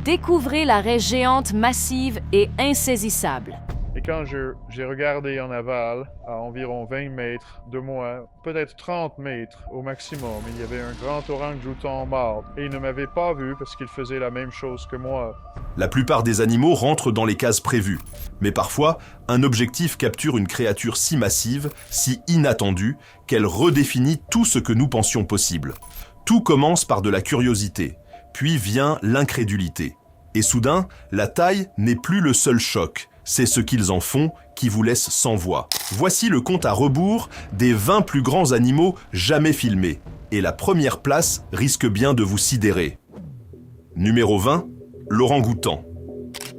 Découvrez la raie géante massive et insaisissable. Et quand j'ai regardé en aval, à environ 20 mètres de moi, peut-être 30 mètres au maximum, il y avait un grand orang-outan mort. Et il ne m'avait pas vu parce qu'il faisait la même chose que moi. La plupart des animaux rentrent dans les cases prévues. Mais parfois, un objectif capture une créature si massive, si inattendue, qu'elle redéfinit tout ce que nous pensions possible. Tout commence par de la curiosité, puis vient l'incrédulité. Et soudain, la taille n'est plus le seul choc. C'est ce qu'ils en font qui vous laisse sans voix. Voici le compte à rebours des 20 plus grands animaux jamais filmés. Et la première place risque bien de vous sidérer. Numéro 20, l'orang-outan.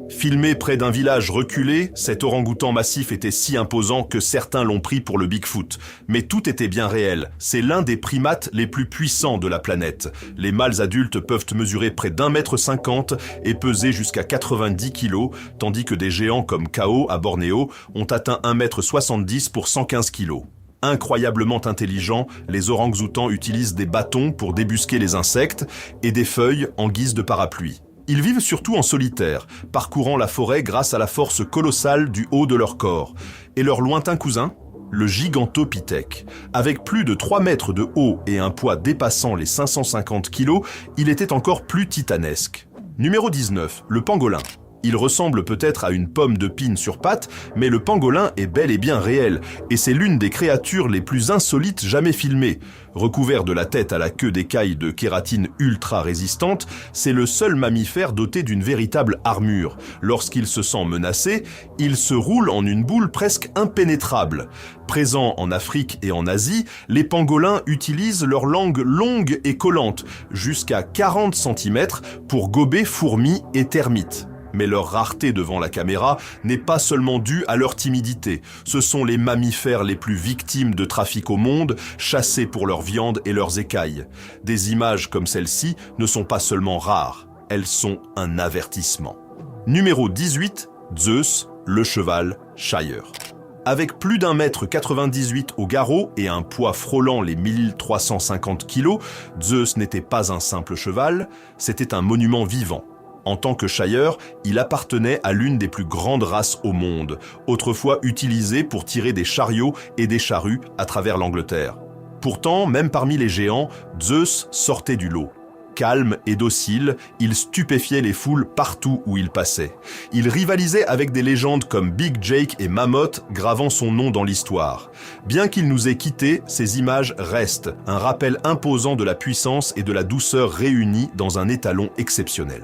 Filmé près d'un village reculé, cet orang-outan massif était si imposant que certains l'ont pris pour le Bigfoot. Mais tout était bien réel. C'est l'un des primates les plus puissants de la planète. Les mâles adultes peuvent mesurer près d'1,50 m et peser jusqu'à 90 kg, tandis que des géants comme Kao à Bornéo ont atteint 1,70 m pour 115 kg. Incroyablement intelligents, les orang-outans utilisent des bâtons pour débusquer les insectes et des feuilles en guise de parapluie. Ils vivent surtout en solitaire, parcourant la forêt grâce à la force colossale du haut de leur corps. Et leur lointain cousin, le Gigantopithèque. Avec plus de 3 mètres de haut et un poids dépassant les 550 kg, il était encore plus titanesque. Numéro 19, le pangolin. Il ressemble peut-être à une pomme de pine sur pattes, mais le pangolin est bel et bien réel, et c'est l'une des créatures les plus insolites jamais filmées. Recouvert de la tête à la queue d'écailles de kératine ultra résistante, c'est le seul mammifère doté d'une véritable armure. Lorsqu'il se sent menacé, il se roule en une boule presque impénétrable. Présents en Afrique et en Asie, les pangolins utilisent leur langue longue et collante, jusqu'à 40 cm, pour gober fourmis et termites. Mais leur rareté devant la caméra n'est pas seulement due à leur timidité. Ce sont les mammifères les plus victimes de trafic au monde, chassés pour leur viande et leurs écailles. Des images comme celle-ci ne sont pas seulement rares, elles sont un avertissement. Numéro 18, Zeus, le cheval Shire. Avec plus d'1,98 m au garrot et un poids frôlant les 1350 kg, Zeus n'était pas un simple cheval, c'était un monument vivant. En tant que Shire, il appartenait à l'une des plus grandes races au monde, autrefois utilisée pour tirer des chariots et des charrues à travers l'Angleterre. Pourtant, même parmi les géants, Zeus sortait du lot. Calme et docile, il stupéfiait les foules partout où il passait. Il rivalisait avec des légendes comme Big Jake et Mammoth, gravant son nom dans l'histoire. Bien qu'il nous ait quittés, ces images restent, un rappel imposant de la puissance et de la douceur réunies dans un étalon exceptionnel.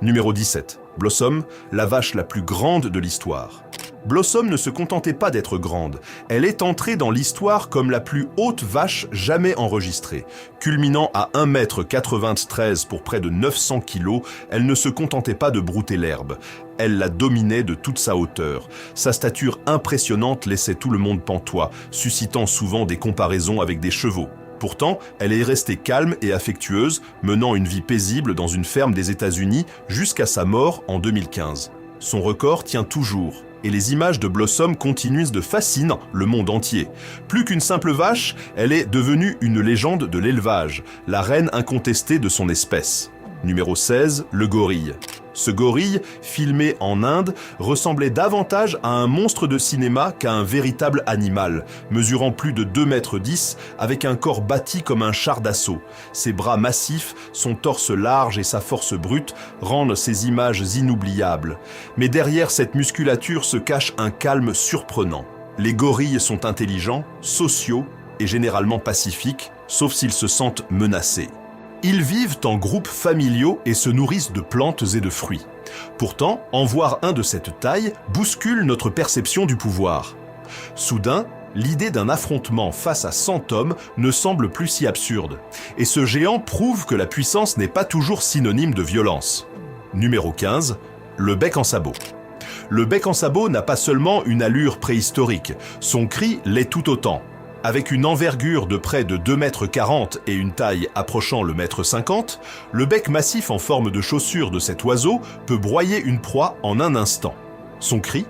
Numéro 17. Blossom, la vache la plus grande de l'histoire. Blossom ne se contentait pas d'être grande, elle est entrée dans l'histoire comme la plus haute vache jamais enregistrée. Culminant à 1,93 m pour près de 900 kg, elle ne se contentait pas de brouter l'herbe. Elle la dominait de toute sa hauteur. Sa stature impressionnante laissait tout le monde pantois, suscitant souvent des comparaisons avec des chevaux. Pourtant, elle est restée calme et affectueuse, menant une vie paisible dans une ferme des États-Unis jusqu'à sa mort en 2015. Son record tient toujours, et les images de Blossom continuent de fasciner le monde entier. Plus qu'une simple vache, elle est devenue une légende de l'élevage, la reine incontestée de son espèce. Numéro 16, le gorille. Ce gorille, filmé en Inde, ressemblait davantage à un monstre de cinéma qu'à un véritable animal, mesurant plus de 2,10 m avec un corps bâti comme un char d'assaut. Ses bras massifs, son torse large et sa force brute rendent ces images inoubliables. Mais derrière cette musculature se cache un calme surprenant. Les gorilles sont intelligents, sociaux et généralement pacifiques, sauf s'ils se sentent menacés. Ils vivent en groupes familiaux et se nourrissent de plantes et de fruits. Pourtant, en voir un de cette taille bouscule notre perception du pouvoir. Soudain, l'idée d'un affrontement face à 100 hommes ne semble plus si absurde. Et ce géant prouve que la puissance n'est pas toujours synonyme de violence. Numéro 15, le bec en sabot. Le bec en sabot n'a pas seulement une allure préhistorique, son cri l'est tout autant. Avec une envergure de près de 2,40 m et une taille approchant le 1,50 m, le bec massif en forme de chaussure de cet oiseau peut broyer une proie en un instant. Son cri,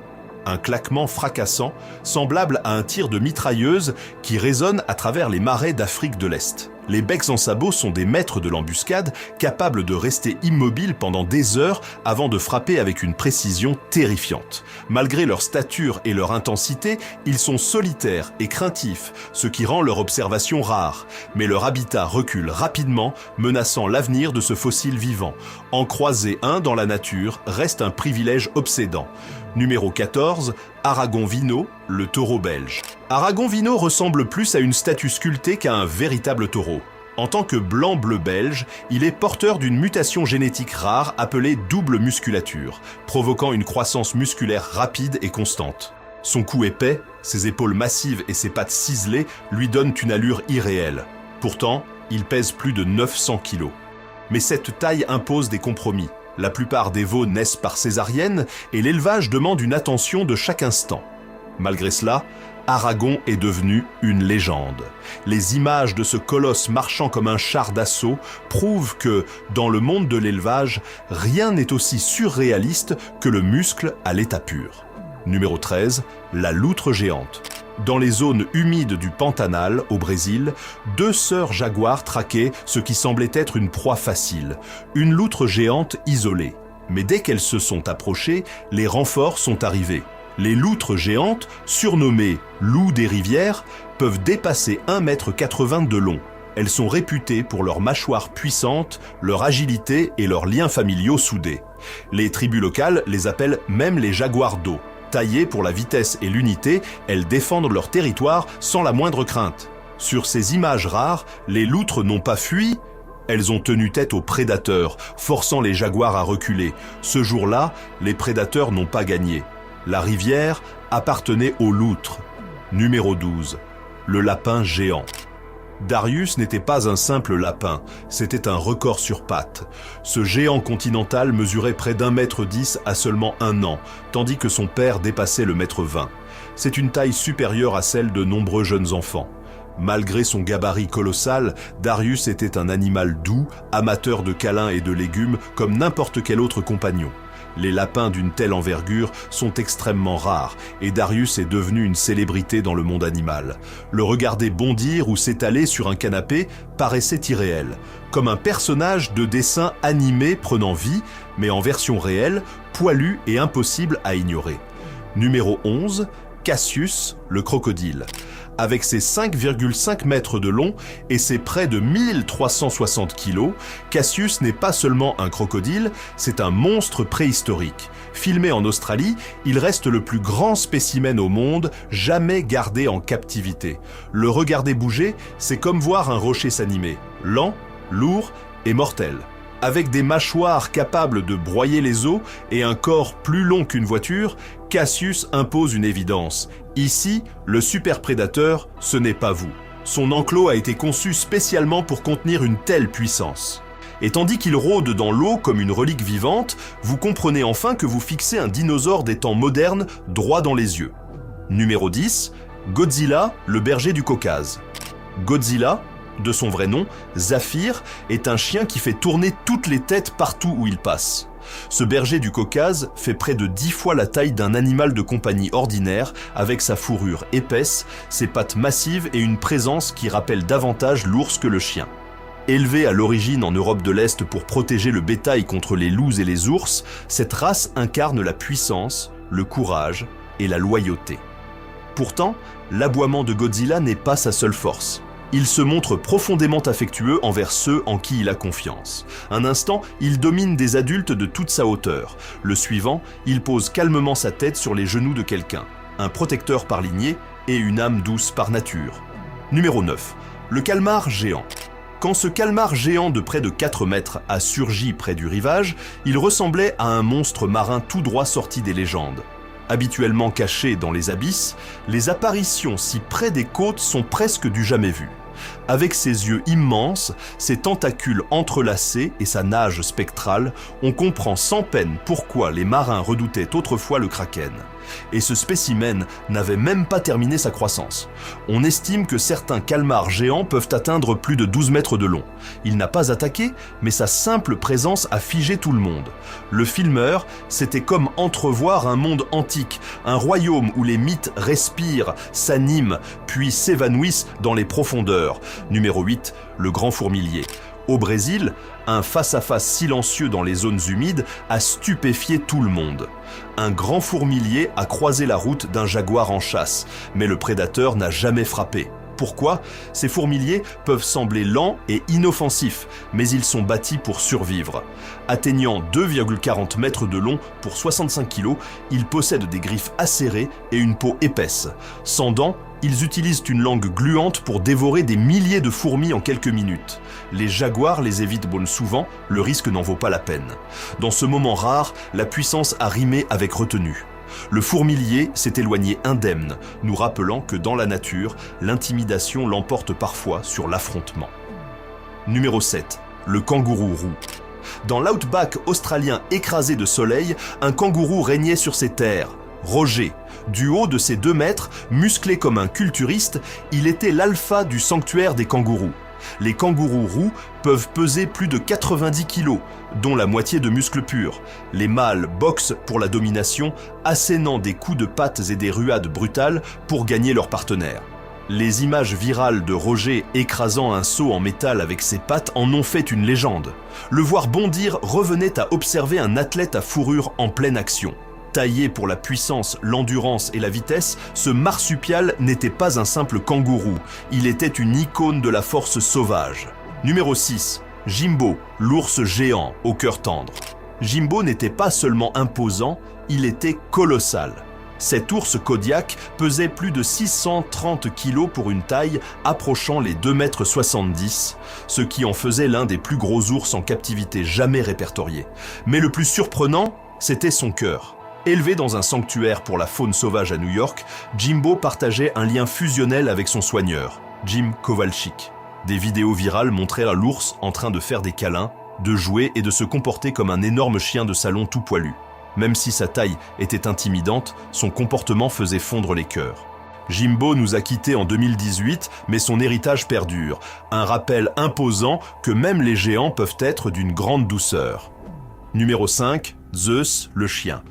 un claquement fracassant, semblable à un tir de mitrailleuse qui résonne à travers les marais d'Afrique de l'Est. Les becs en sabot sont des maîtres de l'embuscade, capables de rester immobiles pendant des heures avant de frapper avec une précision terrifiante. Malgré leur stature et leur intensité, ils sont solitaires et craintifs, ce qui rend leur observation rare. Mais leur habitat recule rapidement, menaçant l'avenir de ce fossile vivant. En croiser un dans la nature reste un privilège obsédant. Numéro 14, Aragon-Vino, le taureau belge. Aragon-Vino ressemble plus à une statue sculptée qu'à un véritable taureau. En tant que blanc-bleu belge, il est porteur d'une mutation génétique rare appelée double musculature, provoquant une croissance musculaire rapide et constante. Son cou épais, ses épaules massives et ses pattes ciselées lui donnent une allure irréelle. Pourtant, il pèse plus de 900 kilos. Mais cette taille impose des compromis. La plupart des veaux naissent par césarienne et l'élevage demande une attention de chaque instant. Malgré cela, Aragon est devenu une légende. Les images de ce colosse marchant comme un char d'assaut prouvent que, dans le monde de l'élevage, rien n'est aussi surréaliste que le muscle à l'état pur. Numéro 13, la loutre géante. Dans les zones humides du Pantanal, au Brésil, 2 sœurs jaguars traquaient ce qui semblait être une proie facile, une loutre géante isolée. Mais dès qu'elles se sont approchées, les renforts sont arrivés. Les loutres géantes, surnommées loups des rivières, peuvent dépasser 1,80 m de long. Elles sont réputées pour leurs mâchoires puissantes, leur agilité et leurs liens familiaux soudés. Les tribus locales les appellent même les jaguars d'eau. Taillées pour la vitesse et l'unité, elles défendent leur territoire sans la moindre crainte. Sur ces images rares, les loutres n'ont pas fui, elles ont tenu tête aux prédateurs, forçant les jaguars à reculer. Ce jour-là, les prédateurs n'ont pas gagné. La rivière appartenait aux loutres. Numéro 12. Le lapin géant. Darius n'était pas un simple lapin, c'était un record sur pattes. Ce géant continental mesurait près d'1,10 m à seulement 1 an, tandis que son père dépassait le 1,20 m. C'est une taille supérieure à celle de nombreux jeunes enfants. Malgré son gabarit colossal, Darius était un animal doux, amateur de câlins et de légumes comme n'importe quel autre compagnon. Les lapins d'une telle envergure sont extrêmement rares et Darius est devenu une célébrité dans le monde animal. Le regarder bondir ou s'étaler sur un canapé paraissait irréel, comme un personnage de dessin animé prenant vie, mais en version réelle, poilu et impossible à ignorer. Numéro 11, Cassius, le crocodile. Avec ses 5,5 mètres de long et ses près de 1360 kilos, Cassius n'est pas seulement un crocodile, c'est un monstre préhistorique. Filmé en Australie, il reste le plus grand spécimen au monde, jamais gardé en captivité. Le regarder bouger, c'est comme voir un rocher s'animer, lent, lourd et mortel. Avec des mâchoires capables de broyer les os et un corps plus long qu'une voiture, Cassius impose une évidence. Ici, le super prédateur, ce n'est pas vous. Son enclos a été conçu spécialement pour contenir une telle puissance. Et tandis qu'il rôde dans l'eau comme une relique vivante, vous comprenez enfin que vous fixez un dinosaure des temps modernes droit dans les yeux. Numéro 10, Godzilla, le berger du Caucase. Godzilla, de son vrai nom, Zafir, est un chien qui fait tourner toutes les têtes partout où il passe. Ce berger du Caucase fait près de 10 fois la taille d'un animal de compagnie ordinaire, avec sa fourrure épaisse, ses pattes massives et une présence qui rappelle davantage l'ours que le chien. Élevée à l'origine en Europe de l'Est pour protéger le bétail contre les loups et les ours, cette race incarne la puissance, le courage et la loyauté. Pourtant, l'aboiement de Godzilla n'est pas sa seule force. Il se montre profondément affectueux envers ceux en qui il a confiance. Un instant, il domine des adultes de toute sa hauteur. Le suivant, il pose calmement sa tête sur les genoux de quelqu'un. Un protecteur par lignée et une âme douce par nature. Numéro 9. Le calmar géant. Quand ce calmar géant de près de 4 mètres a surgi près du rivage, il ressemblait à un monstre marin tout droit sorti des légendes. Habituellement caché dans les abysses, les apparitions si près des côtes sont presque du jamais vu. Avec ses yeux immenses, ses tentacules entrelacés et sa nage spectrale, on comprend sans peine pourquoi les marins redoutaient autrefois le kraken. Et ce spécimen n'avait même pas terminé sa croissance. On estime que certains calmars géants peuvent atteindre plus de 12 mètres de long. Il n'a pas attaqué, mais sa simple présence a figé tout le monde. Le filmeur, c'était comme entrevoir un monde antique, un royaume où les mythes respirent, s'animent, puis s'évanouissent dans les profondeurs. Numéro 8, le grand fourmilier. Au Brésil, un face-à-face silencieux dans les zones humides a stupéfié tout le monde. Un grand fourmilier a croisé la route d'un jaguar en chasse, mais le prédateur n'a jamais frappé. Pourquoi ? Ces fourmiliers peuvent sembler lents et inoffensifs, mais ils sont bâtis pour survivre. Atteignant 2,40 mètres de long pour 65 kg, ils possèdent des griffes acérées et une peau épaisse. Sans dents, ils utilisent une langue gluante pour dévorer des milliers de fourmis en quelques minutes. Les jaguars les évitent bon souvent, le risque n'en vaut pas la peine. Dans ce moment rare, la puissance a rimé avec retenue. Le fourmilier s'est éloigné indemne, nous rappelant que dans la nature, l'intimidation l'emporte parfois sur l'affrontement. Numéro 7. Le kangourou roux. Dans l'outback australien écrasé de soleil, un kangourou régnait sur ses terres. Roger. Du haut de ses 2 mètres, musclé comme un culturiste, il était l'alpha du sanctuaire des kangourous. Les kangourous roux peuvent peser plus de 90 kg, dont la moitié de muscles purs. Les mâles boxent pour la domination, assénant des coups de pattes et des ruades brutales pour gagner leur partenaire. Les images virales de Roger écrasant un seau en métal avec ses pattes en ont fait une légende. Le voir bondir revenait à observer un athlète à fourrure en pleine action. Taillé pour la puissance, l'endurance et la vitesse, ce marsupial n'était pas un simple kangourou, il était une icône de la force sauvage. Numéro 6. Jimbo, l'ours géant au cœur tendre. Jimbo n'était pas seulement imposant, il était colossal. Cet ours Kodiak pesait plus de 630 kg pour une taille approchant les 2,70 m, ce qui en faisait l'un des plus gros ours en captivité jamais répertoriés. Mais le plus surprenant, c'était son cœur. Élevé dans un sanctuaire pour la faune sauvage à New York, Jimbo partageait un lien fusionnel avec son soigneur, Jim Kowalczyk. Des vidéos virales montraient l'ours en train de faire des câlins, de jouer et de se comporter comme un énorme chien de salon tout poilu. Même si sa taille était intimidante, son comportement faisait fondre les cœurs. Jimbo nous a quittés en 2018, mais son héritage perdure. Un rappel imposant que même les géants peuvent être d'une grande douceur. Numéro 5, Zeus, le chien.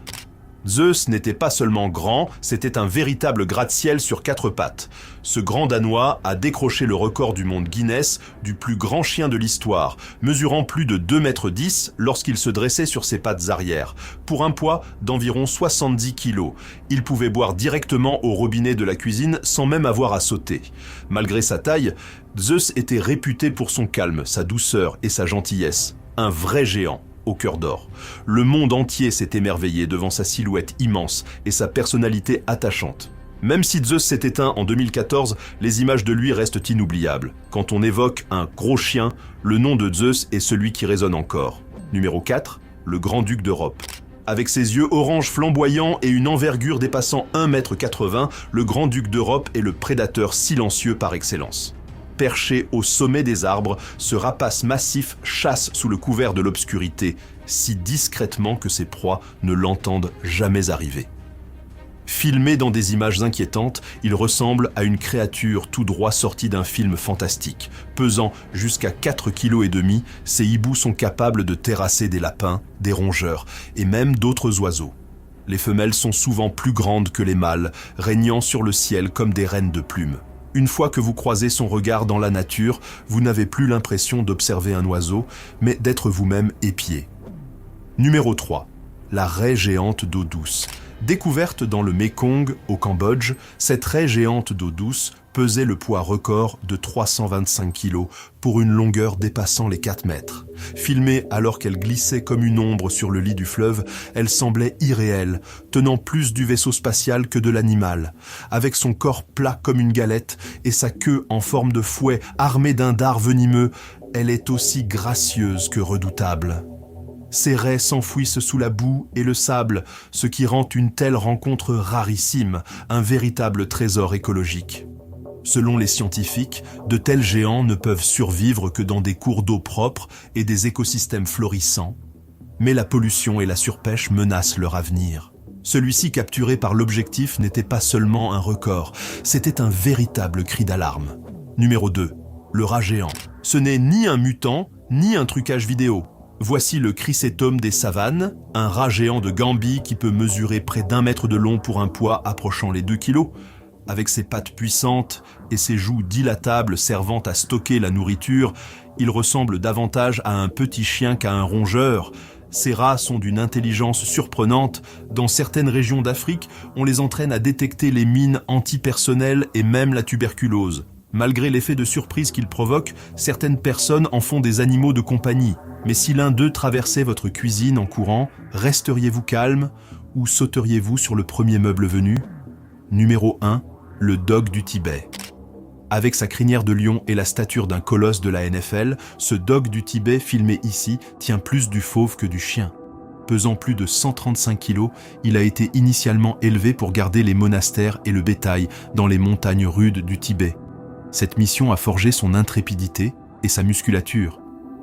Zeus n'était pas seulement grand, c'était un véritable gratte-ciel sur 4 pattes. Ce grand Danois a décroché le record du monde Guinness du plus grand chien de l'histoire, mesurant plus de 2,10 m lorsqu'il se dressait sur ses pattes arrière, pour un poids d'environ 70 kg. Il pouvait boire directement au robinet de la cuisine sans même avoir à sauter. Malgré sa taille, Zeus était réputé pour son calme, sa douceur et sa gentillesse. Un vrai géant. Au cœur d'or. Le monde entier s'est émerveillé devant sa silhouette immense et sa personnalité attachante. Même si Zeus s'est éteint en 2014, les images de lui restent inoubliables. Quand on évoque un gros chien, le nom de Zeus est celui qui résonne encore. Numéro 4, le grand-duc d'Europe. Avec ses yeux orange flamboyants et une envergure dépassant 1,80 m, le grand-duc d'Europe est le prédateur silencieux par excellence. Perché au sommet des arbres, ce rapace massif chasse sous le couvert de l'obscurité, si discrètement que ses proies ne l'entendent jamais arriver. Filmé dans des images inquiétantes, il ressemble à une créature tout droit sortie d'un film fantastique. Pesant jusqu'à 4,5 kg, ces hiboux sont capables de terrasser des lapins, des rongeurs et même d'autres oiseaux. Les femelles sont souvent plus grandes que les mâles, régnant sur le ciel comme des reines de plumes. Une fois que vous croisez son regard dans la nature, vous n'avez plus l'impression d'observer un oiseau, mais d'être vous-même épié. Numéro 3. La raie géante d'eau douce. Découverte dans le Mekong, au Cambodge, cette raie géante d'eau douce pesait le poids record de 325 kg pour une longueur dépassant les 4 mètres. Filmée alors qu'elle glissait comme une ombre sur le lit du fleuve, elle semblait irréelle, tenant plus du vaisseau spatial que de l'animal. Avec son corps plat comme une galette et sa queue en forme de fouet armée d'un dard venimeux, elle est aussi gracieuse que redoutable. Ces raies s'enfouissent sous la boue et le sable, ce qui rend une telle rencontre rarissime, un véritable trésor écologique. Selon les scientifiques, de tels géants ne peuvent survivre que dans des cours d'eau propres et des écosystèmes florissants, mais la pollution et la surpêche menacent leur avenir. Celui-ci capturé par l'objectif n'était pas seulement un record, c'était un véritable cri d'alarme. Numéro 2. Le rat géant. Ce n'est ni un mutant, ni un trucage vidéo. Voici le Chrysétome des savanes, un rat géant de Gambie qui peut mesurer près d'1 mètre de long pour un poids approchant les 2 kilos. Avec ses pattes puissantes et ses joues dilatables servant à stocker la nourriture, il ressemble davantage à un petit chien qu'à un rongeur. Ces rats sont d'une intelligence surprenante. Dans certaines régions d'Afrique, on les entraîne à détecter les mines antipersonnelles et même la tuberculose. Malgré l'effet de surprise qu'ils provoquent, certaines personnes en font des animaux de compagnie. Mais si l'un d'eux traversait votre cuisine en courant, resteriez-vous calme ou sauteriez-vous sur le premier meuble venu? Numéro 1. Le dog du Tibet. Avec sa crinière de lion et la stature d'un colosse de la NFL, ce dog du Tibet filmé ici tient plus du fauve que du chien. Pesant plus de 135 kilos, il a été initialement élevé pour garder les monastères et le bétail dans les montagnes rudes du Tibet. Cette mission a forgé son intrépidité et sa musculature.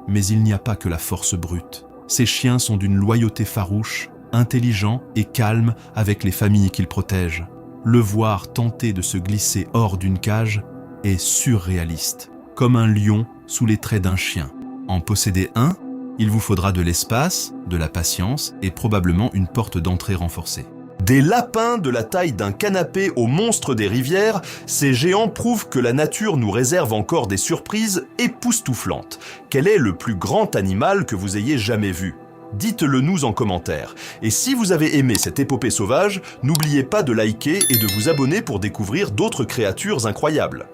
Mais il n'y a pas que la force brute. Ces chiens sont d'une loyauté farouche, intelligents et calmes avec les familles qu'ils protègent. Le voir tenter de se glisser hors d'une cage est surréaliste, comme un lion sous les traits d'un chien. En posséder un, il vous faudra de l'espace, de la patience et probablement une porte d'entrée renforcée. Des lapins de la taille d'un canapé aux monstres des rivières, ces géants prouvent que la nature nous réserve encore des surprises époustouflantes. Quel est le plus grand animal que vous ayez jamais vu ? Dites-le nous en commentaire. Et si vous avez aimé cette épopée sauvage, n'oubliez pas de liker et de vous abonner pour découvrir d'autres créatures incroyables.